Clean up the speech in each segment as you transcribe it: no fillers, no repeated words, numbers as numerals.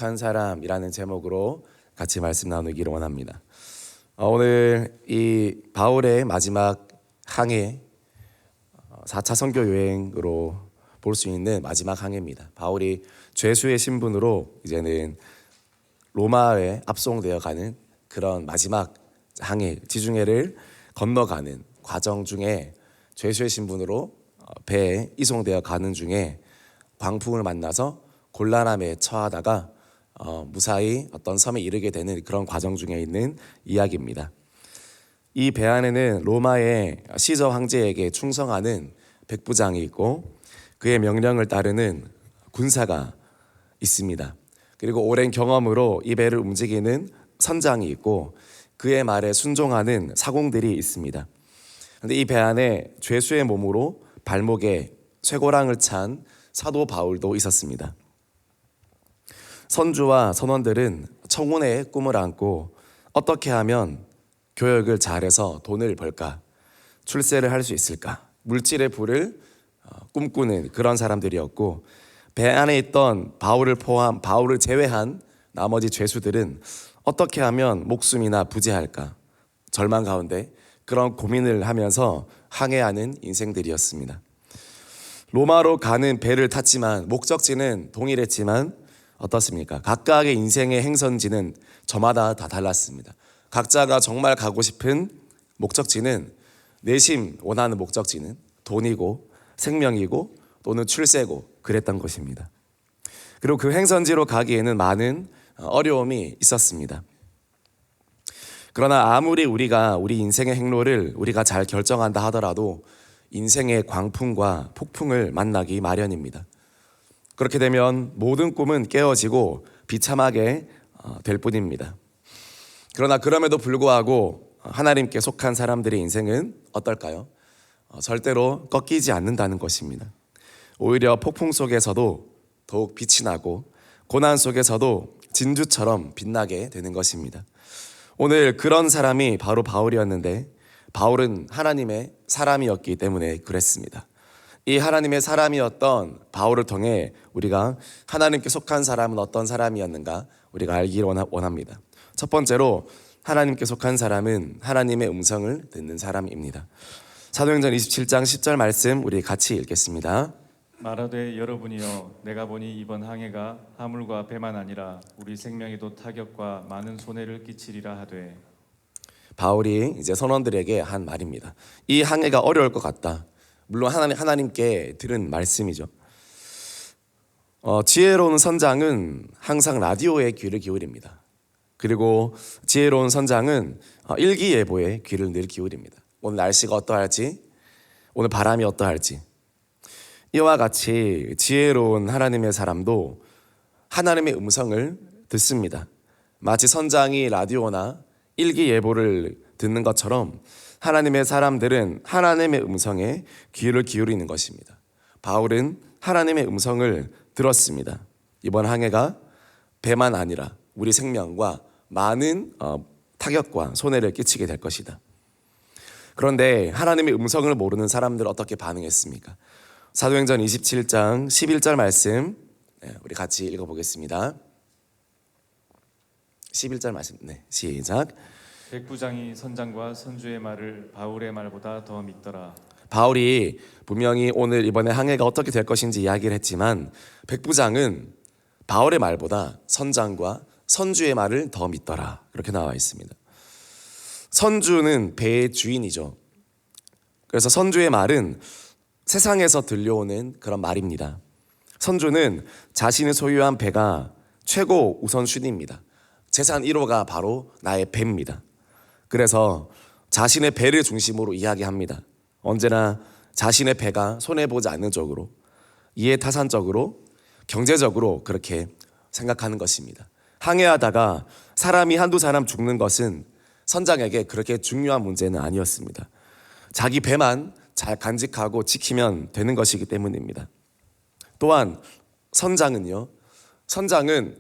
한 사람이라는 제목으로 같이 말씀 나누기를 원합니다. 오늘 이 바울의 마지막 항해 4차 선교 여행으로 볼 수 있는 마지막 항해입니다. 바울이 죄수의 신분으로 이제는 로마에 압송되어 가는 그런 마지막 항해, 지중해를 건너가는 과정 중에 죄수의 신분으로 배에 이송되어 가는 중에 광풍을 만나서 곤란함에 처하다가 무사히 어떤 섬에 이르게 되는 그런 과정 중에 있는 이야기입니다. 이 배 안에는 로마의 시저 황제에게 충성하는 백부장이 있고 그의 명령을 따르는 군사가 있습니다. 그리고 오랜 경험으로 이 배를 움직이는 선장이 있고 그의 말에 순종하는 사공들이 있습니다. 그런데 이 배 안에 죄수의 몸으로 발목에 쇠고랑을 찬 사도 바울도 있었습니다. 선주와 선원들은 청혼의 꿈을 안고 어떻게 하면 교역을 잘해서 돈을 벌까, 출세를 할 수 있을까, 물질의 부를 꿈꾸는 그런 사람들이었고, 배 안에 있던 바울을 제외한 나머지 죄수들은 어떻게 하면 목숨이나 부재할까, 절망 가운데 그런 고민을 하면서 항해하는 인생들이었습니다. 로마로 가는 배를 탔지만 목적지는 동일했지만 어떻습니까? 각각의 인생의 행선지는 저마다 다 달랐습니다. 각자가 정말 가고 싶은 목적지는, 내심 원하는 목적지는 돈이고 생명이고 또는 출세고 그랬던 것입니다. 그리고 그 행선지로 가기에는 많은 어려움이 있었습니다. 그러나 아무리 우리 인생의 행로를 우리가 잘 결정한다 하더라도 인생의 광풍과 폭풍을 만나기 마련입니다. 그렇게 되면 모든 꿈은 깨어지고 비참하게 될 뿐입니다. 그러나 그럼에도 불구하고 하나님께 속한 사람들의 인생은 어떨까요? 절대로 꺾이지 않는다는 것입니다. 오히려 폭풍 속에서도 더욱 빛이 나고 고난 속에서도 진주처럼 빛나게 되는 것입니다. 오늘 그런 사람이 바로 바울이었는데 바울은 하나님의 사람이었기 때문에 그랬습니다. 이 하나님의 사람이었던 바울을 통해 우리가 하나님께 속한 사람은 어떤 사람이었는가 우리가 알기를 원합니다. 첫 번째로 하나님께 속한 사람은 하나님의 음성을 듣는 사람입니다. 사도행전 27장 10절 말씀 우리 같이 읽겠습니다. 말하되 여러분이여 내가 보니 이번 항해가 화물과 배만 아니라 우리 생명에도 타격과 많은 손해를 끼치리라 하되. 바울이 이제 선원들에게 한 말입니다. 이 항해가 어려울 것 같다. 물론 하나님께 들은 말씀이죠. 지혜로운 선장은 항상 라디오에 귀를 기울입니다. 그리고 지혜로운 선장은 일기예보에 귀를 늘 기울입니다. 오늘 날씨가 어떠할지, 오늘 바람이 어떠할지. 이와 같이 지혜로운 하나님의 사람도 하나님의 음성을 듣습니다. 마치 선장이 라디오나 일기예보를 듣는 것처럼 하나님의 사람들은 하나님의 음성에 귀를 기울이는 것입니다. 바울은 하나님의 음성을 들었습니다. 이번 항해가 배만 아니라 우리 생명과 많은 타격과 손해를 끼치게 될 것이다. 그런데 하나님의 음성을 모르는 사람들은 어떻게 반응했습니까? 사도행전 27장 11절 말씀 우리 같이 읽어보겠습니다. 11절 말씀 시작. 백부장이 선장과 선주의 말을 바울의 말보다 더 믿더라. 바울이 분명히 오늘 이번에 항해가 어떻게 될 것인지 이야기를 했지만 백부장은 바울의 말보다 선장과 선주의 말을 더 믿더라. 그렇게 나와 있습니다. 선주는 배의 주인이죠. 그래서 선주의 말은 세상에서 들려오는 그런 말입니다. 선주는 자신이 소유한 배가 최고 우선순위입니다. 재산 1호가 바로 나의 배입니다. 그래서 자신의 배를 중심으로 이야기합니다. 언제나 자신의 배가 손해보지 않는 쪽으로, 이해타산적으로, 경제적으로 그렇게 생각하는 것입니다. 항해하다가 사람이 한두 사람 죽는 것은 선장에게 그렇게 중요한 문제는 아니었습니다. 자기 배만 잘 간직하고 지키면 되는 것이기 때문입니다. 또한 선장은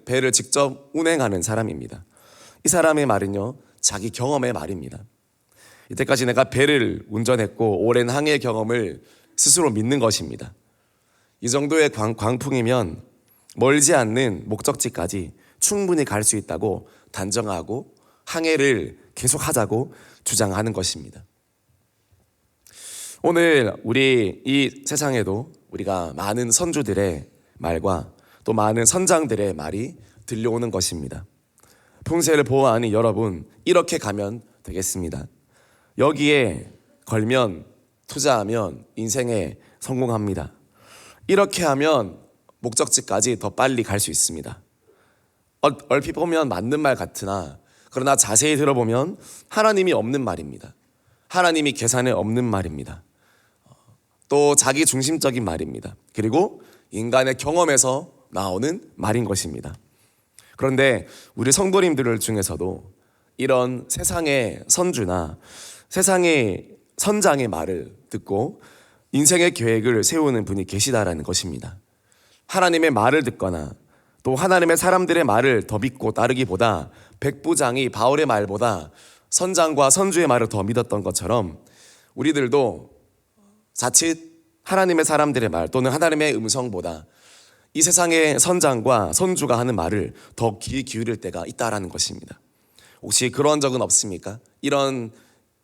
배를 직접 운행하는 사람입니다. 이 사람의 말은요, 자기 경험의 말입니다. 이때까지 내가 배를 운전했고 오랜 항해 경험을 스스로 믿는 것입니다. 이 정도의 광풍이면 멀지 않는 목적지까지 충분히 갈 수 있다고 단정하고 항해를 계속하자고 주장하는 것입니다. 오늘 우리 이 세상에도 우리가 많은 선조들의 말과 또 많은 선장들의 말이 들려오는 것입니다. 풍세를 보아하니 여러분, 이렇게 가면 되겠습니다. 여기에 걸면 투자하면 인생에 성공합니다. 이렇게 하면 목적지까지 더 빨리 갈 수 있습니다. 얼핏 보면 맞는 말 같으나 그러나 자세히 들어보면 하나님이 없는 말입니다. 하나님이 계산에 없는 말입니다. 또 자기 중심적인 말입니다. 그리고 인간의 경험에서 나오는 말인 것입니다. 그런데 우리 성도님들 중에서도 이런 세상의 선주나 세상의 선장의 말을 듣고 인생의 계획을 세우는 분이 계시다라는 것입니다. 하나님의 말을 듣거나 또 하나님의 사람들의 말을 더 믿고 따르기보다 백부장이 바울의 말보다 선장과 선주의 말을 더 믿었던 것처럼 우리들도 자칫 하나님의 사람들의 말 또는 하나님의 음성보다 이 세상의 선장과 선주가 하는 말을 더 귀 기울일 때가 있다라는 것입니다. 혹시 그런 적은 없습니까? 이런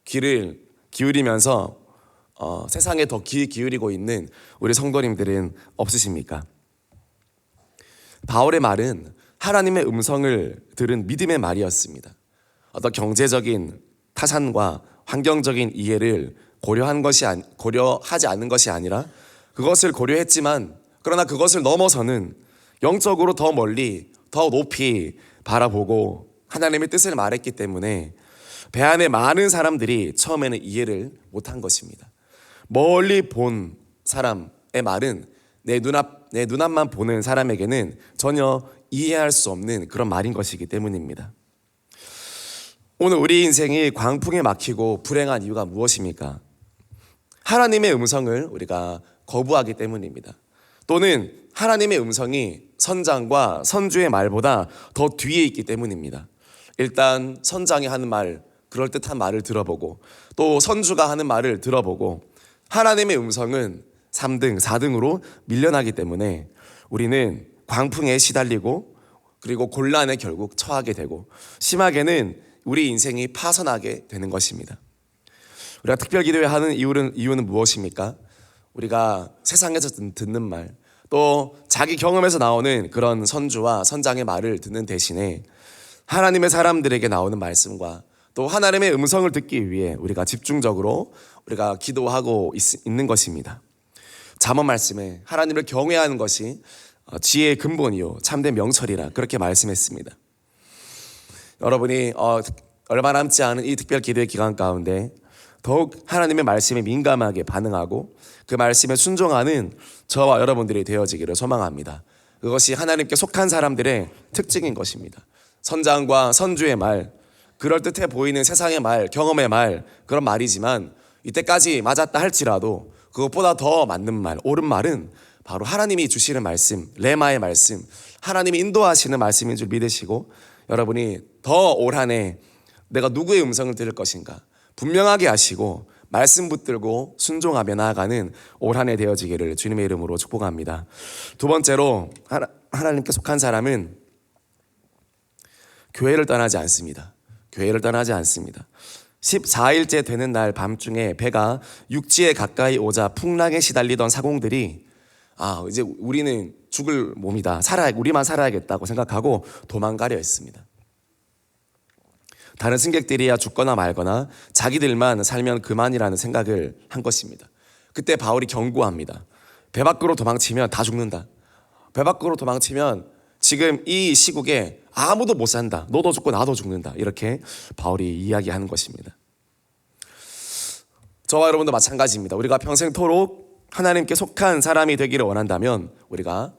귀를 기울이면서 세상에 더 귀 기울이고 있는 우리 성도님들은 없으십니까? 바울의 말은 하나님의 음성을 들은 믿음의 말이었습니다. 어떤 경제적인 타산과 환경적인 이해를 고려하지 않는 것이 아니라 그것을 고려했지만 그러나 그것을 넘어서는 영적으로 더 멀리 더 높이 바라보고 하나님의 뜻을 말했기 때문에 배 안에 많은 사람들이 처음에는 이해를 못한 것입니다. 멀리 본 사람의 말은 내 눈앞만 보는 사람에게는 전혀 이해할 수 없는 그런 말인 것이기 때문입니다. 오늘 우리 인생이 광풍에 막히고 불행한 이유가 무엇입니까? 하나님의 음성을 우리가 거부하기 때문입니다. 또는 하나님의 음성이 선장과 선주의 말보다 더 뒤에 있기 때문입니다. 일단 선장이 하는 말, 그럴듯한 말을 들어보고 또 선주가 하는 말을 들어보고 하나님의 음성은 3등, 4등으로 밀려나기 때문에 우리는 광풍에 시달리고 그리고 곤란에 결국 처하게 되고 심하게는 우리 인생이 파선하게 되는 것입니다. 우리가 특별기도회 하는 이유는 무엇입니까? 우리가 세상에서 듣는 말, 또 자기 경험에서 나오는 그런 선주와 선장의 말을 듣는 대신에 하나님의 사람들에게 나오는 말씀과 또 하나님의 음성을 듣기 위해 우리가 집중적으로 우리가 기도하고 있는 것입니다. 잠언 말씀에 하나님을 경외하는 것이 지혜의 근본이요 참된 명철이라 그렇게 말씀했습니다. 여러분이 얼마 남지 않은 이 특별 기도의 기간 가운데 더욱 하나님의 말씀에 민감하게 반응하고 그 말씀에 순종하는 저와 여러분들이 되어지기를 소망합니다. 그것이 하나님께 속한 사람들의 특징인 것입니다. 선장과 선주의 말, 그럴듯해 보이는 세상의 말, 경험의 말, 그런 말이지만 이때까지 맞았다 할지라도 그것보다 더 맞는 말, 옳은 말은 바로 하나님이 주시는 말씀, 레마의 말씀, 하나님이 인도하시는 말씀인 줄 믿으시고 여러분이 더 올 한 해 내가 누구의 음성을 들을 것인가 분명하게 하시고 말씀 붙들고 순종하며 나아가는 올 한 해 되어지기를 주님의 이름으로 축복합니다. 두 번째로 하나님께 속한 사람은 교회를 떠나지 않습니다. 교회를 떠나지 않습니다. 14일째 되는 날 밤중에 배가 육지에 가까이 오자 풍랑에 시달리던 사공들이 이제 우리는 죽을 몸이다. 우리만 살아야겠다고 생각하고 도망가려 했습니다. 다른 승객들이야 죽거나 말거나 자기들만 살면 그만이라는 생각을 한 것입니다. 그때 바울이 경고합니다. 배 밖으로 도망치면 다 죽는다. 배 밖으로 도망치면 지금 이 시국에 아무도 못 산다. 너도 죽고 나도 죽는다. 이렇게 바울이 이야기하는 것입니다. 저와 여러분도 마찬가지입니다. 우리가 평생토록 하나님께 속한 사람이 되기를 원한다면 우리가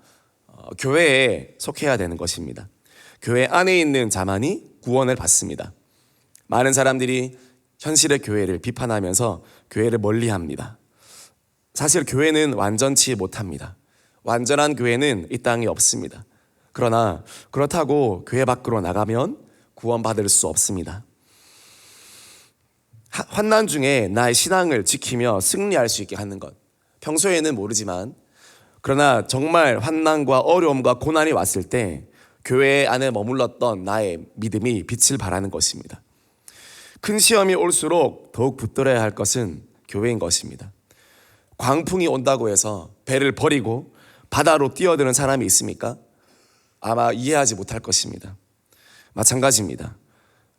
교회에 속해야 되는 것입니다. 교회 안에 있는 자만이 구원을 받습니다. 많은 사람들이 현실의 교회를 비판하면서 교회를 멀리합니다. 사실 교회는 완전치 못합니다. 완전한 교회는 이 땅에 없습니다. 그러나 그렇다고 교회 밖으로 나가면 구원받을 수 없습니다. 환난 중에 나의 신앙을 지키며 승리할 수 있게 하는 것, 평소에는 모르지만 그러나 정말 환난과 어려움과 고난이 왔을 때 교회 안에 머물렀던 나의 믿음이 빛을 발하는 것입니다. 큰 시험이 올수록 더욱 붙들어야 할 것은 교회인 것입니다. 광풍이 온다고 해서 배를 버리고 바다로 뛰어드는 사람이 있습니까? 아마 이해하지 못할 것입니다. 마찬가지입니다.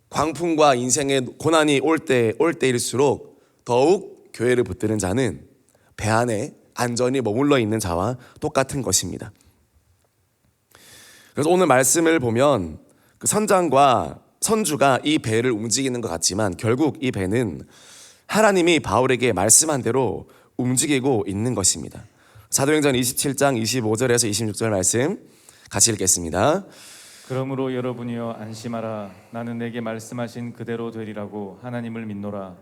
광풍과 인생의 고난이 올 때일수록 더욱 교회를 붙드는 자는 배 안에 안전히 머물러 있는 자와 똑같은 것입니다. 그래서 오늘 말씀을 보면 그 선장과 선주가 이 배를 움직이는 것 같지만 결국 이 배는 하나님이 바울에게 말씀한 대로 움직이고 있는 것입니다. 사도행전 27장 25절에서 26절 말씀 같이 읽겠습니다. 그러므로 여러분이여 안심하라. 나는 내게 말씀하신 그대로 되리라고 하나님을 믿노라.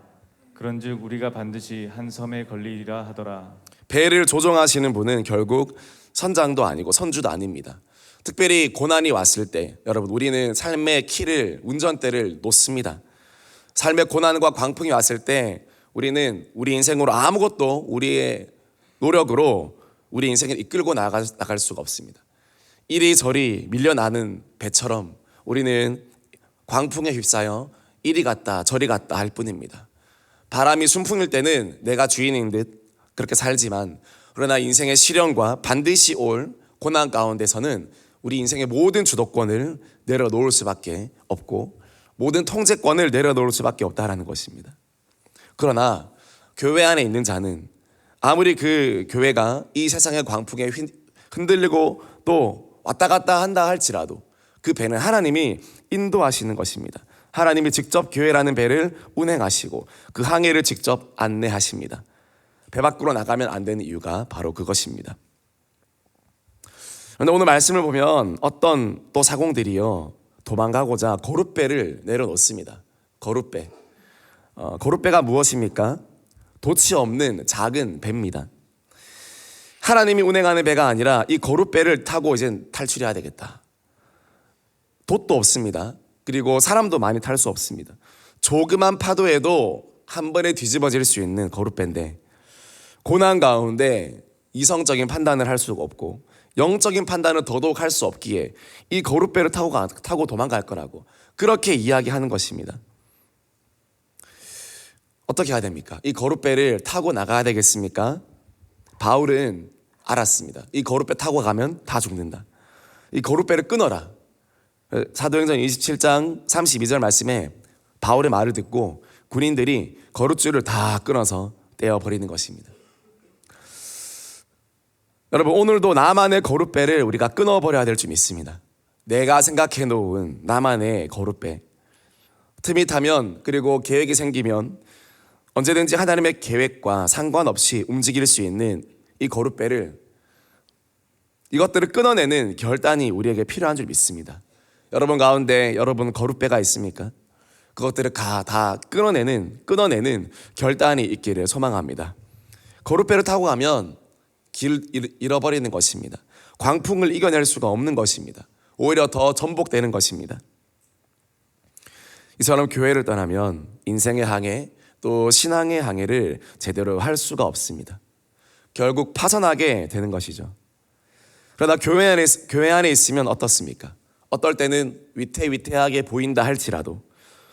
그런즉 우리가 반드시 한 섬에 걸리리라 하더라. 배를 조종하시는 분은 결국 선장도 아니고 선주도 아닙니다. 특별히 고난이 왔을 때 여러분 우리는 삶의 키를 운전대를 놓습니다. 삶의 고난과 광풍이 왔을 때 우리는 우리 인생으로 아무것도 우리의 노력으로 우리 인생을 이끌고 나갈 수가 없습니다. 이리저리 밀려나는 배처럼 우리는 광풍에 휩싸여 이리 갔다 저리 갔다 할 뿐입니다. 바람이 순풍일 때는 내가 주인인 듯 그렇게 살지만 그러나 인생의 시련과 반드시 올 고난 가운데서는 우리 인생의 모든 주도권을 내려놓을 수밖에 없고 모든 통제권을 내려놓을 수밖에 없다라는 것입니다. 그러나 교회 안에 있는 자는 아무리 그 교회가 이 세상의 광풍에 흔들리고 또 왔다 갔다 한다 할지라도 그 배는 하나님이 인도하시는 것입니다. 하나님이 직접 교회라는 배를 운행하시고 그 항해를 직접 안내하십니다. 배 밖으로 나가면 안 되는 이유가 바로 그것입니다. 그런데 오늘 말씀을 보면 어떤 또 사공들이요 도망가고자 거룻배를 내려놓습니다. 거룻배. 거룻배가 무엇입니까? 돛이 없는 작은 배입니다. 하나님이 운행하는 배가 아니라 이 거룻배를 타고 이제 탈출해야 되겠다. 돛도 없습니다. 그리고 사람도 많이 탈 수 없습니다. 조그만 파도에도 한 번에 뒤집어질 수 있는 거룻배인데 고난 가운데 이성적인 판단을 할 수가 없고 영적인 판단을 더더욱 할 수 없기에 이 거룻배를 타고 도망갈 거라고 그렇게 이야기하는 것입니다. 어떻게 해야 됩니까? 이 거룻배를 타고 나가야 되겠습니까? 바울은 알았습니다. 이 거룻배 타고 가면 다 죽는다. 이 거룻배를 끊어라. 사도행전 27장 32절 말씀에 바울의 말을 듣고 군인들이 거룻줄을 다 끊어서 떼어버리는 것입니다. 여러분 오늘도 나만의 거룻배를 우리가 끊어버려야 될 줄 믿습니다. 내가 생각해 놓은 나만의 거룻배. 틈이 타면 그리고 계획이 생기면 언제든지 하나님의 계획과 상관없이 움직일 수 있는 이 거룻배를 이것들을 끊어내는 결단이 우리에게 필요한 줄 믿습니다. 여러분 가운데 여러분 거룻배가 있습니까? 그것들을 다 끊어내는 결단이 있기를 소망합니다. 거룻배를 타고 가면 길 잃어버리는 것입니다. 광풍을 이겨낼 수가 없는 것입니다. 오히려 더 전복되는 것입니다. 이처럼 교회를 떠나면 인생의 항해 또 신앙의 항해를 제대로 할 수가 없습니다. 결국 파선하게 되는 것이죠. 그러나 교회 안에 있으면 어떻습니까? 어떨 때는 위태위태하게 보인다 할지라도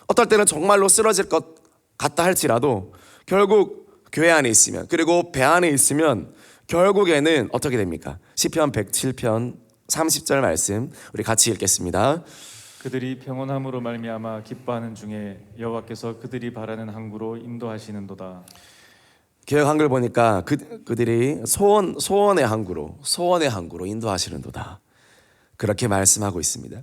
어떨 때는 정말로 쓰러질 것 같다 할지라도 결국 교회 안에 있으면 그리고 배 안에 있으면 결국에는 어떻게 됩니까? 시편 107편 30절 말씀 우리 같이 읽겠습니다. 그들이 평온함으로 말미암아 기뻐하는 중에 여호와께서 그들이 바라는 항구로 인도하시는도다. 개역 한글 보니까 그들이 소원의 항구로 인도하시는도다. 그렇게 말씀하고 있습니다.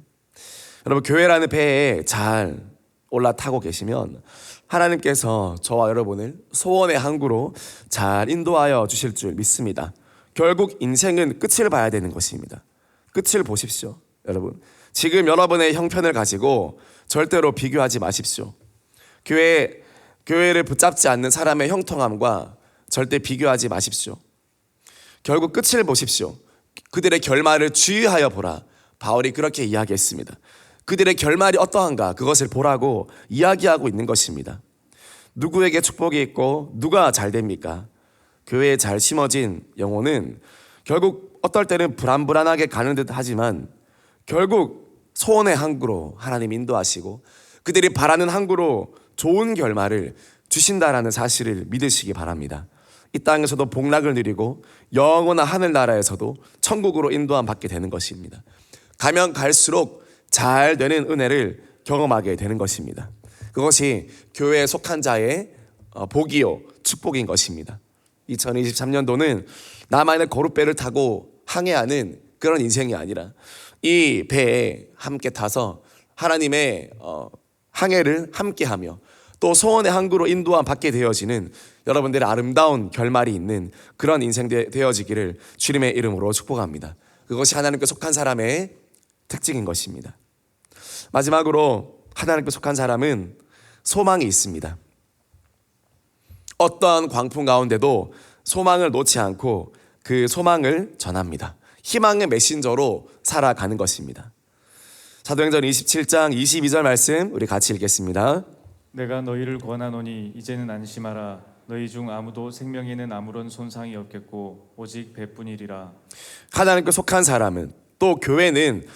여러분 교회라는 배에 잘 올라타고 계시면 하나님께서 저와 여러분을 소원의 항구로 잘 인도하여 주실 줄 믿습니다. 결국 인생은 끝을 봐야 되는 것입니다. 끝을 보십시오. 여러분 지금 여러분의 형편을 가지고 절대로 비교하지 마십시오. 교회를 붙잡지 않는 사람의 형통함과 절대 비교하지 마십시오. 결국 끝을 보십시오. 그들의 결말을 주의하여 보라. 바울이 그렇게 이야기했습니다. 그들의 결말이 어떠한가 그것을 보라고 이야기하고 있는 것입니다. 누구에게 축복이 있고 누가 잘 됩니까? 교회에 잘 심어진 영혼은 결국 어떨 때는 불안불안하게 가는 듯 하지만 결국 소원의 항구로 하나님 인도하시고 그들이 바라는 항구로 좋은 결말을 주신다라는 사실을 믿으시기 바랍니다. 이 땅에서도 복락을 누리고 영원한 하늘나라에서도 천국으로 인도함 받게 되는 것입니다. 가면 갈수록 잘 되는 은혜를 경험하게 되는 것입니다. 그것이 교회에 속한 자의 복이요 축복인 것입니다. 2023년도는 나만의 거룻배를 타고 항해하는 그런 인생이 아니라 이 배에 함께 타서 하나님의 항해를 함께하며 또 소원의 항구로 인도함 받게 되어지는 여러분들의 아름다운 결말이 있는 그런 인생 되어지기를 주님의 이름으로 축복합니다. 그것이 하나님께 속한 사람의 특징인 것입니다. 마지막으로 하나님께 속한 사람은 소망이 있습니다. 어떠한 광풍 가운데도 소망을 놓지 않고 그 소망을 전합니다. 희망의 메신저로 살아가는 것입니다. 사도행전 27장 22절 말씀 우리 같이 읽겠습니다. 내가 너희를 권하노니 이제는 안심하라. 너희 중 아무도 생명에는 아무런 손상이 없겠고 오직 배뿐이리라. 하나님께 속한 사람은 또 교회는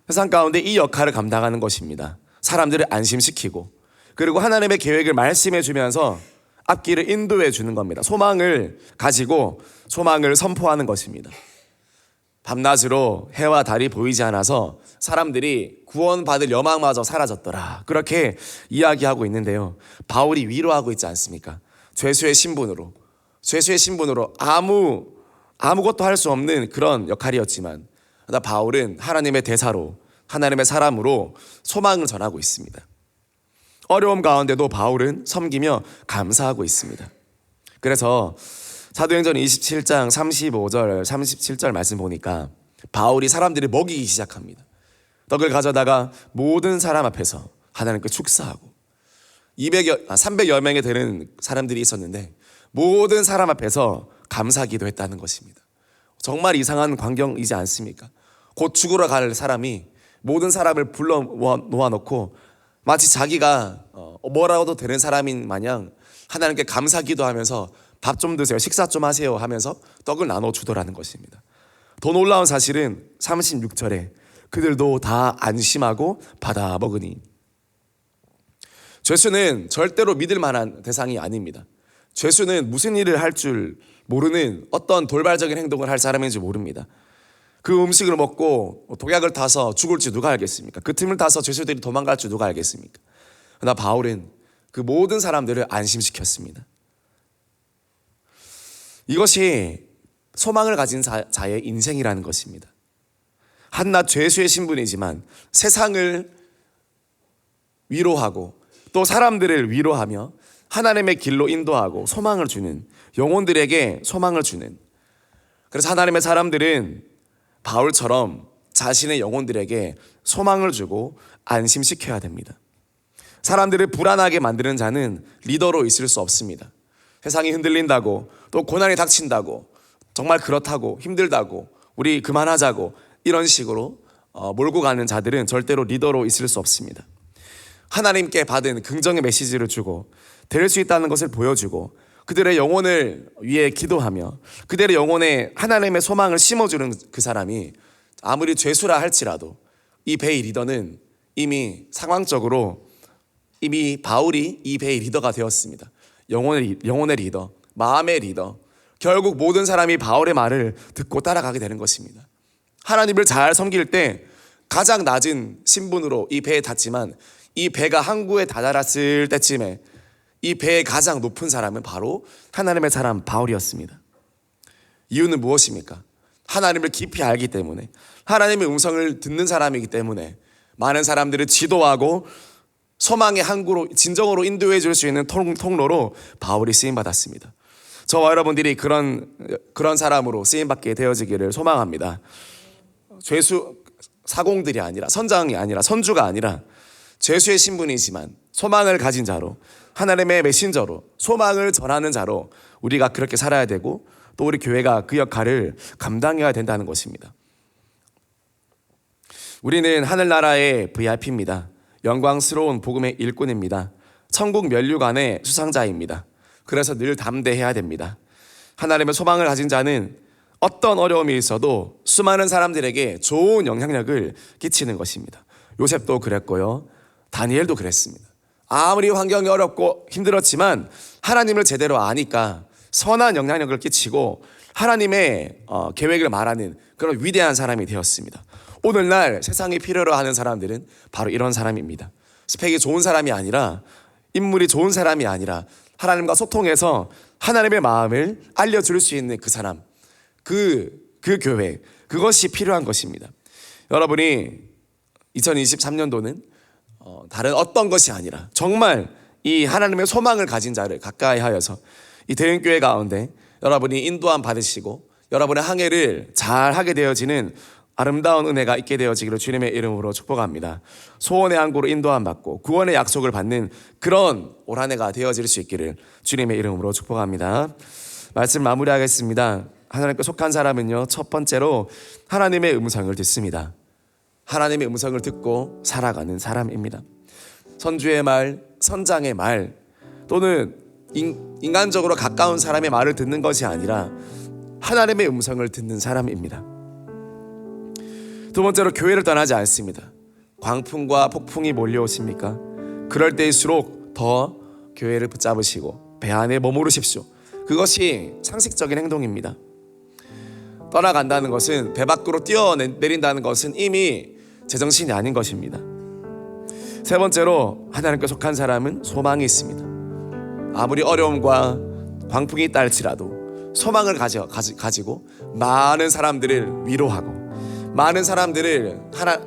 세상 가운데 이 역할을 감당하는 것입니다. 사람들을 안심시키고 그리고 하나님의 계획을 말씀해 주면서 앞길을 인도해 주는 겁니다. 소망을 가지고 소망을 선포하는 것입니다. 밤낮으로 해와 달이 보이지 않아서 사람들이 구원받을 여망마저 사라졌더라. 그렇게 이야기하고 있는데요. 바울이 위로하고 있지 않습니까? 죄수의 신분으로 아무것도 할 수 없는 그런 역할이었지만 바울은 하나님의 대사로 하나님의 사람으로 소망을 전하고 있습니다. 어려움 가운데도 바울은 섬기며 감사하고 있습니다. 그래서 사도행전 27장 35절 37절 말씀 보니까 바울이 사람들을 먹이기 시작합니다. 떡을 가져다가 모든 사람 앞에서 하나님께 축사하고 300여 명이 되는 사람들이 있었는데 모든 사람 앞에서 감사기도 했다는 것입니다. 정말 이상한 광경이지 않습니까? 곧 죽으러 갈 사람이 모든 사람을 불러 놓아놓고 마치 자기가 뭐라고도 되는 사람인 마냥 하나님께 감사기도 하면서 밥 좀 드세요, 식사 좀 하세요 하면서 떡을 나눠주더라는 것입니다. 더 놀라운 사실은 36절에 그들도 다 안심하고 받아 먹으니. 죄수는 절대로 믿을 만한 대상이 아닙니다. 죄수는 무슨 일을 할 줄 모르는 어떤 돌발적인 행동을 할 사람인지 모릅니다. 그 음식을 먹고 독약을 타서 죽을지 누가 알겠습니까? 그 틈을 타서 죄수들이 도망갈지 누가 알겠습니까? 그러나 바울은 그 모든 사람들을 안심시켰습니다. 이것이 소망을 가진 자의 인생이라는 것입니다. 한낱 죄수의 신분이지만 세상을 위로하고 또 사람들을 위로하며 하나님의 길로 인도하고 소망을 주는, 영혼들에게 소망을 주는, 그래서 하나님의 사람들은 바울처럼 자신의 영혼들에게 소망을 주고 안심시켜야 됩니다. 사람들을 불안하게 만드는 자는 리더로 있을 수 없습니다. 세상이 흔들린다고 또 고난이 닥친다고 정말 그렇다고 힘들다고 우리 그만하자고 이런 식으로 몰고 가는 자들은 절대로 리더로 있을 수 없습니다. 하나님께 받은 긍정의 메시지를 주고 될 수 있다는 것을 보여주고 그들의 영혼을 위해 기도하며 그들의 영혼에 하나님의 소망을 심어주는 그 사람이 아무리 죄수라 할지라도 이 배의 리더는 이미 상황적으로 이미 바울이 이 배의 리더가 되었습니다. 영혼의 리더, 마음의 리더. 결국 모든 사람이 바울의 말을 듣고 따라가게 되는 것입니다. 하나님을 잘 섬길 때 가장 낮은 신분으로 이 배에 탔지만 이 배가 항구에 다다랐을 때쯤에 이 배의 가장 높은 사람은 바로 하나님의 사람 바울이었습니다. 이유는 무엇입니까? 하나님을 깊이 알기 때문에, 하나님의 음성을 듣는 사람이기 때문에 많은 사람들을 지도하고 소망의 항구로 진정으로 인도해 줄 수 있는 통로로 바울이 쓰임받았습니다. 저와 여러분들이 그런 사람으로 쓰임받게 되어지기를 소망합니다. 죄수 사공들이 아니라, 선장이 아니라, 선주가 아니라 죄수의 신분이지만 소망을 가진 자로, 하나님의 메신저로 소망을 전하는 자로 우리가 그렇게 살아야 되고 또 우리 교회가 그 역할을 감당해야 된다는 것입니다. 우리는 하늘나라의 VIP입니다. 영광스러운 복음의 일꾼입니다. 천국 면류관의 수상자입니다. 그래서 늘 담대해야 됩니다. 하나님의 소망을 가진 자는 어떤 어려움이 있어도 수많은 사람들에게 좋은 영향력을 끼치는 것입니다. 요셉도 그랬고요. 다니엘도 그랬습니다. 아무리 환경이 어렵고 힘들었지만 하나님을 제대로 아니까 선한 영향력을 끼치고 하나님의 계획을 말하는 그런 위대한 사람이 되었습니다. 오늘날 세상이 필요로 하는 사람들은 바로 이런 사람입니다. 스펙이 좋은 사람이 아니라, 인물이 좋은 사람이 아니라 하나님과 소통해서 하나님의 마음을 알려줄 수 있는 그 사람, 그 교회, 그것이 필요한 것입니다. 여러분이 2023년도는 다른 어떤 것이 아니라 정말 이 하나님의 소망을 가진 자를 가까이 하여서 이 대형교회 가운데 여러분이 인도함 받으시고 여러분의 항해를 잘 하게 되어지는 아름다운 은혜가 있게 되어지기를 주님의 이름으로 축복합니다. 소원의 항구로 인도함 받고 구원의 약속을 받는 그런 올 한 해가 되어질 수 있기를 주님의 이름으로 축복합니다. 말씀 마무리하겠습니다. 하나님께 속한 사람은요, 첫 번째로 하나님의 음성을 듣습니다. 하나님의 음성을 듣고 살아가는 사람입니다. 선주의 말, 선장의 말, 또는 인간적으로 가까운 사람의 말을 듣는 것이 아니라 하나님의 음성을 듣는 사람입니다. 두 번째로 교회를 떠나지 않습니다. 광풍과 폭풍이 몰려오십니까? 그럴 때일수록 더 교회를 붙잡으시고 배 안에 머무르십시오. 그것이 상식적인 행동입니다. 떠나간다는 것은, 배 밖으로 뛰어내린다는 것은 이미 제정신이 아닌 것입니다. 세 번째로 하나님께 속한 사람은 소망이 있습니다. 아무리 어려움과 광풍이 있다 할지라도 소망을 가지고 많은 사람들을 위로하고 많은 사람들을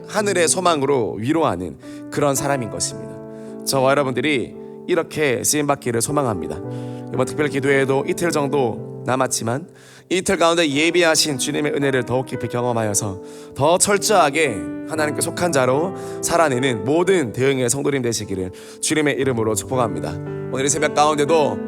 하늘의 소망으로 위로하는 그런 사람인 것입니다. 저와 여러분들이 이렇게 쓰임받기를 소망합니다. 이번 특별 기도회도 이틀 정도 남았지만 이틀 가운데 예비하신 주님의 은혜를 더욱 깊이 경험하여서 더 철저하게 하나님께 속한 자로 살아내는 모든 대형의 성도님 되시기를 주님의 이름으로 축복합니다. 오늘 이 새벽 가운데도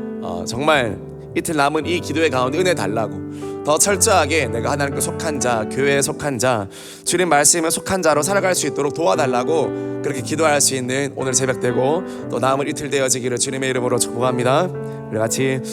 정말 이틀 남은 이 기도회 가운데 은혜 달라고 더 철저하게 내가 하나님께 속한 자, 교회에 속한 자, 주님 말씀에 속한 자로 살아갈 수 있도록 도와달라고 그렇게 기도할 수 있는 오늘 새벽 되고 또 남은 이틀 되어지기를 주님의 이름으로 축복합니다. 우리 같이